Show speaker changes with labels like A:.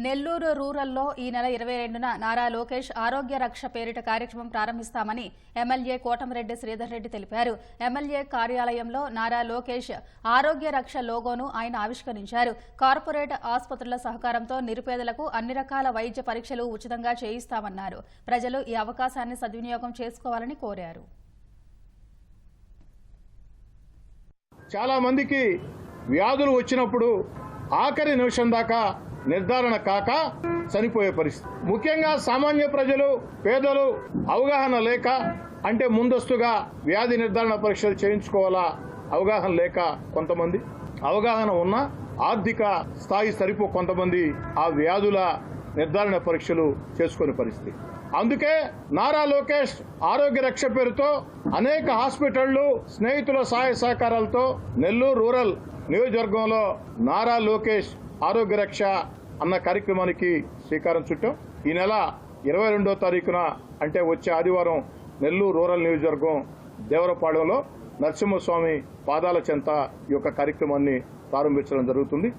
A: నెల్లూరు రూరల్లో ఈ నెల 22న నారా లోకేష్ ఆరోగ్య రక్ష పేరిట కార్యక్రమం ప్రారంభిస్తామని ఎమ్మెల్యే కోటమిరెడ్డి శ్రీధర్ రెడ్డి తెలిపారు. ఎమ్మెల్యే కార్యాలయంలో నారా లోకేష్ ఆరోగ్య రక్ష లోగోను ఆయన ఆవిష్కరించారు. కార్పొరేట్ ఆసుపత్రుల సహకారంతో నిరుపేదలకు అన్ని రకాల వైద్య పరీక్షలు ఉచితంగా చేయిస్తామన్నారు. ప్రజలు ఈ అవకాశాన్ని సద్వినియోగం చేసుకోవాలని కోరారు.
B: చాలా మందికి వ్యాధులు వచ్చినప్పుడు ఆఖరి నిమిషం దాకా నిర్ధారణ కాక చనిపోయే పరిస్థితి. ముఖ్యంగా సామాన్య ప్రజలు, పేదలు అవగాహన లేక, అంటే ముందస్తుగా వ్యాధి నిర్ధారణ పరీక్షలు చేయించుకోవాలా అవగాహన లేక, కొంతమంది అవగాహన ఉన్నా ఆర్థిక స్థాయి సరిపో కొంతమంది ఆ వ్యాధుల నిర్ధారణ పరీక్షలు చేసుకునే పరిస్థితి. అందుకే నారా లోకేష్ ఆరోగ్య రక్ష పేరుతో అనేక హాస్పిటళ్లు స్నేహితుల సహాయ సహకారాలతో నెల్లూరు రూరల్ నియోజకవర్గంలో నారా లోకేష్ ఆరోగ్య రక్ష అన్న కార్యక్రమానికి శ్రీకారం చుట్టాం. ఈ నెల 22వ తారీఖున అంటే వచ్చే ఆదివారం నెల్లూరు రూరల్ నియోజకవర్గం దేవరపాళెంలో నరసింహస్వామి పాదాల చెంత ఈ యొక్క కార్యక్రమాన్ని ప్రారంభించడం జరుగుతుంది.